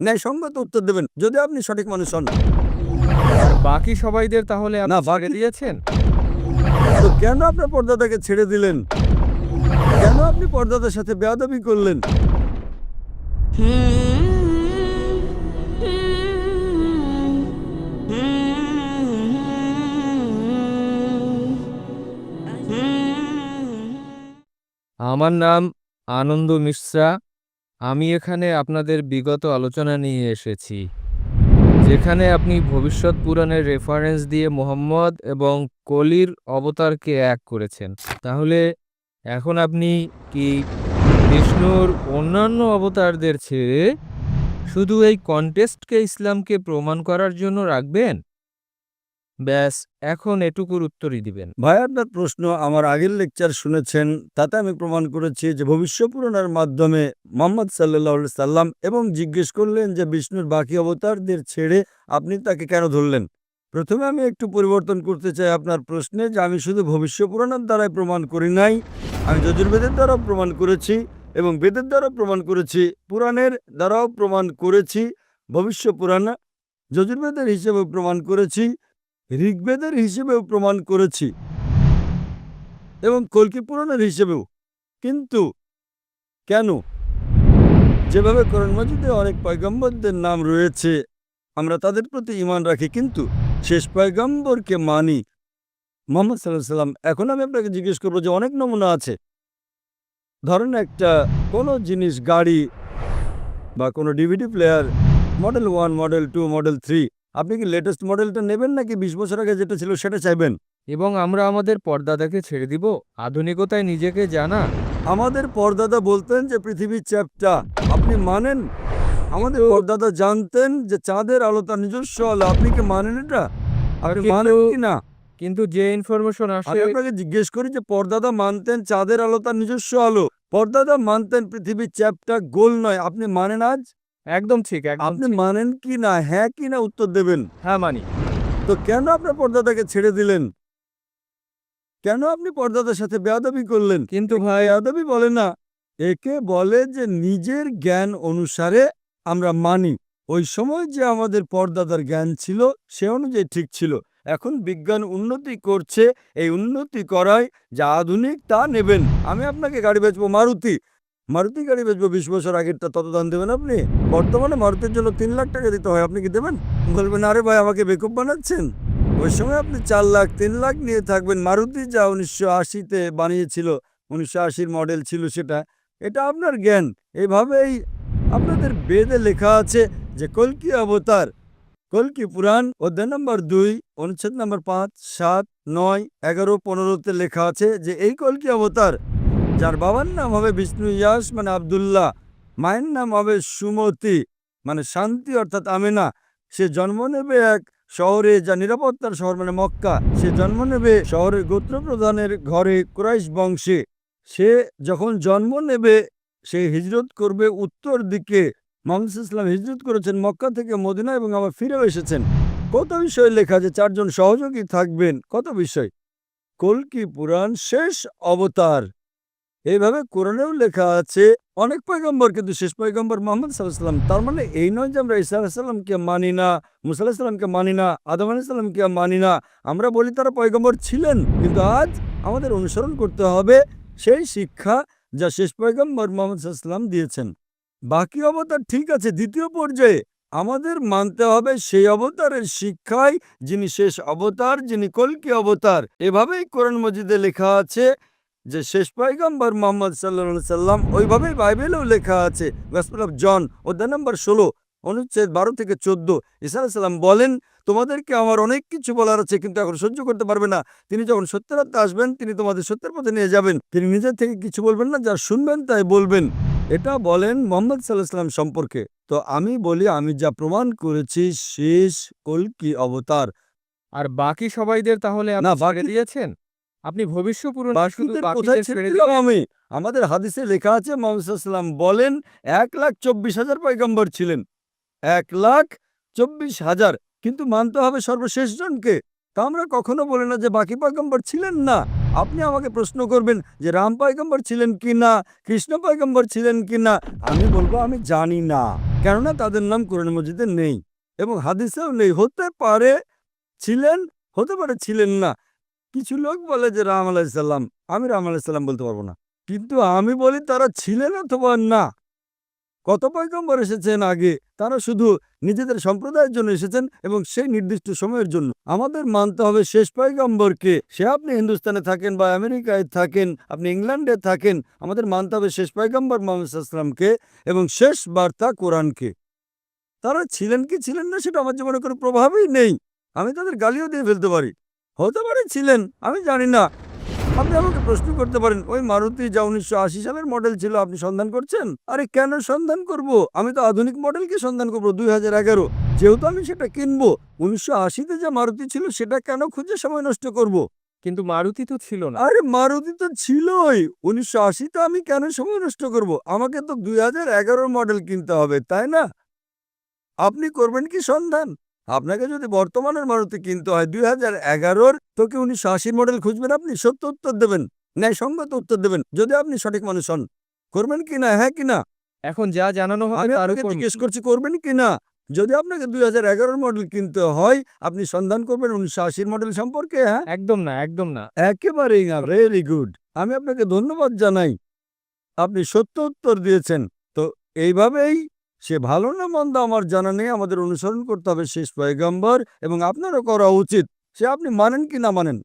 ন্যায়সঙ্গত উত্তর দেবেন যদি আপনি সঠিক মানুষ হন। আর বাকি সবাইদের তাহলে না, আপনি ছেড়ে দিয়েছেন? তো কেন আপনার পর্দাদাকে ছেড়ে দিলেন? কেন আপনি পর্দাদার সাথে বেয়াদবি করলেন? আমার নাম আনন্দ মিশ্রা। আমি এখানে আপনাদের বিগত আলোচনা নিয়ে এসেছি, যেখানে আপনি ভবিষ্যৎ পুরাণের রেফারেন্স দিয়ে মুহাম্মদ এবং কলির অবতারকে এক করেছেন। তাহলে এখন আপনি কি বিষ্ণুর অন্যান্য অবতারদের ছেড়ে শুধু এই কন্টেস্টকে ইসলামকে প্রমাণ করার জন্য রাখবেন? ব্যাস, এখন এটুকুর উত্তরই দিবেন। ভাই, আপনার প্রশ্ন আমার আগের লেকচার শুনেছেন, তাতে আমি প্রমাণ করেছি যে ভবিষ্য পুরাণের মাধ্যমে মোহাম্মদ সাল্লাল্লাহু আলাইহি সাল্লাম, এবং জিজ্ঞেস করলেন যে বিষ্ণুর বাকি অবতারদের ছেড়ে আপনি তাকে কেন ধরলেন। প্রথমে আমি একটু পরিবর্তন করতে চাই আপনার প্রশ্নে, যে আমি শুধু ভবিষ্য পুরাণের দ্বারাই প্রমাণ করি নাই, আমি যজুর্বেদের দ্বারাও প্রমাণ করেছি এবং বেদের দ্বারাও প্রমাণ করেছি, পুরাণের দ্বারাও প্রমাণ করেছি, ভবিষ্য পুরাণ যজুর্বেদের হিসেবে প্রমাণ করেছি, ঋগ্বেদের হিসেবেও প্রমাণ করেছি এবং কল্কি পুরাণের হিসেবেও। কিন্তু কেন? যেভাবে কোরআন মাজিদে অনেক পয়গম্বরদের নাম রয়েছে, আমরা তাদের প্রতি ঈমান রাখি, কিন্তু শেষ পয়গম্বরকে মানি, মুহাম্মদ সাল্লাল্লাহু আলাইহি সাল্লাম। এখন আমি আপনাকে জিজ্ঞেস করবো যে অনেক নমুনা আছে। ধরেন একটা কোনো জিনিস, গাড়ি বা কোনো DVD player, model 1, model 2, model 3, আপনি কি লেটেস্ট মডেলটা নেবেন নাকি 20 বছর আগে যেটা ছিল সেটা চাইবেন? এবং আমরা আমাদের পর্দাদাকে ছেড়ে দিব আধুনিকতায় নিজেকে জানা? আমাদের পরদাদা বলতেন যে পৃথিবীর চ্যাপ্টা, আপনি মানেন? আমাদের পরদাদা জানতেন যে চাঁদের আলো তার নিজস্ব আলো, আপনি কি মানেন এটা? আপনি মানেন কি না? কিন্তু যে ইনফরমেশন আসে, আমি আপনাকে জিজ্ঞেস করি যে পরদাদা মানতেন চাঁদের আলো তার নিজস্ব আলো, পরদাদা মানতেন পৃথিবীর চ্যাপ্টা গোল নয়, আপনি মানেন আজ? একদম ঠিক, একদম আপনি ঠিক। মানেন কি না, হ্যাঁ কি না উত্তর দেবেন। হ্যাঁ, মানি। তো কেন আপনার পর্দাদাকে ছেড়ে দিলেন? কেন আপনি পর্দাদার সাথে বেয়াদবি করলেন? কিন্তু ভাই, বেয়াদবি বলে না, একে বলে যে নিজের জ্ঞান অনুসারে আমরা মানি। ওই সময় যে আমাদের পর্দাদার জ্ঞান ছিল সে অনুযায়ী ঠিক ছিল। এখন বিজ্ঞান উন্নতি করছে, এই উন্নতি করায় যা আধুনিক তা নেবেন। আমি আপনাকে গাড়ি বেচবো মারুতি, মারুতি গাড়ি বেচবো, 20 বছর আগেরটা তত দাম দেবেন আপনি? বর্তমানে মারুতির জন্য 3 লাখ টাকা দিতে হয়, আপনি কি দেবেন? বলবেন আরে ভাই আমাকে বেকুব বানাচ্ছেন। ওই সময় আপনি 4 লাখ 3 লাখ নিয়ে থাকবেন। মারুতি যা 1980-তে বানিয়েছিল, 1980-র মডেল ছিল সেটা, এটা আপনার জ্ঞান। এইভাবেই আপনাদের বেদে লেখা আছে যে কল্কি অবতার, কল্কি পুরাণ অধ্যায় নম্বর 2, অনুচ্ছেদ নম্বর 5, 7, 9, 11, 15-তে লেখা আছে যে এই কল্কি অবতার, যার বাবার নাম হবে বিষ্ণু ইয়াস মানে আব্দুল্লাহ, মায়ের নাম হবে সুমতি মানে শান্তি অর্থাৎ আমেনা, সে জন্ম নেবে এক শহরে যা নিরাপত্তার শহর মানে মক্কা, সে জন্ম নেবে শহরের গোত্রপ্রধানের ঘরে কুরাইশ বংশে। সে যখন জন্ম নেবে সে হিজরত করবে উত্তর দিকে। মুহাম্মদ সাল্লাল্লাহু আলাইহি ওয়াসাল্লাম হিজরত করেছেন মক্কা থেকে মদিনা এবং আবার ফিরেও এসেছেন। কত বিষয় লেখা আছে, 4 জন সহযোগী থাকবেন, কত বিষয়। কল্কি পুরাণ শেষ অবতার, এইভাবে কোরআনেও লেখা আছে অনেক পয়গম্বর, কিন্তু শেষ পয়গম্বর মুহাম্মদ সাল্লাল্লাহু আলাইহি ওয়াসাল্লাম। তার মানে এই নয় যে আমরা ঈসা আলাইহিস সালামকে মানি না, মুসা আলাইহিস সালামকে মানি না, আদম আলাইহিস সালামকে মানি না। আমরা বলি তারা পয়গম্বর ছিলেন, কিন্তু আজ আমাদের অনুসরণ করতে হবে সেই শিক্ষা যা শেষ পয়গম্বর মুহাম্মদ সাল্লাল্লাহু আলাইহি ওয়াসাল্লাম দিয়েছেন। বাকি অবতার ঠিক আছে দ্বিতীয় পর্যায়ে, আমাদের মানতে হবে সেই অবতারের শিক্ষায় যিনি শেষ অবতার, যিনি কল্কি অবতার। এভাবেই কোরআন মজিদে লেখা আছে যে শেষ পয়গম্বর মুহাম্মদ সাল্লাল্লাহু আলাইহি সাল্লাম, ওইভাবেই বাইবেলেও লেখা আছে গসপেল অফ জন অধ্যায় নম্বর 16, অনুচ্ছেদ 12 থেকে 14। ঈসা আলাইহিস সালাম বলেন, তোমাদেরকে আমার অনেক কিছু বলার আছে কিন্তু এখন সহ্য করতে পারবে না। তিনি যখন সত্যের রাস্তায় আসবেন তিনি তোমাদের সত্যের পথে নিয়ে যাবেন। তিনি নিজের থেকে কিছু বলবেন না, যা শুনবেন তাই বলবেন। এটা বলেন মুহাম্মদ সাল্লাল্লাহু আলাইহি সাল্লাম সম্পর্কে। তো আমি বলি আমি যা প্রমাণ করেছি শেষ কল্কি অবতার। আর বাকি সবাইদের তাহলে আপনি না, ছেড়ে বাকি দিয়েছেন? আপনি ভবিষ্য পুরাণ শুধু বাকিদের কোথায় বাকিদের ছেড়ে ছেড়ে দিলাম আমি? আমাদের হাদিসে লেখা আছে মুহাম্মদ সাল্লাল্লাহু আলাইহি সাল্লাম বলেন 1,24,000 পয়গম্বর ছিলেন, 1,24,000, কিন্তু মানতে হবে সর্বশেষ জনকে। তা আমরা কখনো বলি না যে বাকি পয়গম্বর ছিলেন না। আপনি আমাকে প্রশ্ন করবেন যে রাম পয়গম্বর ছিলেন কি না, কৃষ্ণ পয়গম্বর ছিলেন কি না, আমি বলবো আমি জানি না, কেননা তাদের নাম কোরআন মজিদে নেই এবং হাদিসেও নেই। হতে পারে ছিলেন, হতে পারে ছিলেন না। কিছু লোক বলে যে রাম আলাইসাল্লাম, আমি রাম আলাইসাল্লাম বলতে পারবো না, কিন্তু আমি বলি তারা ছিলেন অথবা না। কত পয়গম্বর এসেছেন আগে, তারা শুধু নিজেদের সম্প্রদায়ের জন্য এসেছেন এবং সেই নির্দিষ্ট সময়ের জন্য। আমাদের মানতে হবে শেষ পয়গম্বরকে। সে আপনি হিন্দুস্তানে থাকেন বা আমেরিকায় থাকেন, আপনি ইংল্যান্ডে থাকেন, আমাদের মানতে হবে শেষ পয়গম্বর মোহাম্মদ সাল্লাল্লাহু আলাইহি ওয়াসাল্লামকে এবং শেষ বার্তা কোরআনকে। তারা ছিলেন কি ছিলেন না সেটা আমার জীবনে কোনো প্রভাবই নেই। আমি তাদের গালিও দিয়ে ফেলতে পারি, হতে পারে ছিলেন, আমি জানি না। আপনি আমাকে প্রশ্ন করতে পারেন ওই মারুতি যা 1980 সালের মডেল ছিল আপনি সন্ধান করছেন। আরে কেন সন্ধান করব? আমি তো আধুনিক মডেলকে সন্ধান করবো 2011, যেহেতু আমি সেটা কিনবো। 1980-তে যা মারুতি ছিল সেটা কেন খুঁজে সময় নষ্ট করব? কিন্তু মারুতি তো ছিল না। আরে মারুতি তো ছিলই 1980-তে, আমি কেন সময় নষ্ট করব? আমাকে তো 2011 মডেল কিনতে হবে, তাই না? আপনি করবেন কি সন্ধান? আপনাকে যদি বর্তমানের মারুতি কিনতে হয় 2011, তো কি 1980 মডেল খুঁজবেন? আপনি সত্য উত্তর দেবেন, ন্যায়সঙ্গত উত্তর দেবেন, যদি আপনি সঠিক মানুষ হন। করবেন কি না? হ্যাঁ কি না? এখন যা জানানো হবে আমি তার আপনাকে উপর জিজ্ঞেস করছি করবেন কি না। যদি আপনাকে 2011 মডেল কিনতে হয়, আপনি সন্ধান করবেন 1980 মডেল সম্পর্কে। হ্যাঁ, একদম না, একদম না। একেবারেই না। ভেরি গুড, আমি আপনাকে ধন্যবাদ জানাই, আপনি সত্য উত্তর দিয়েছেন। তো এইভাবেই, সে ভালো না মন্দ আমার জানা নেই, আমাদের অনুসরণ করতে হবে শেষ পয়গম্বর এবং আপনারও করা উচিত, সে আপনি মানেন কি না মানেন।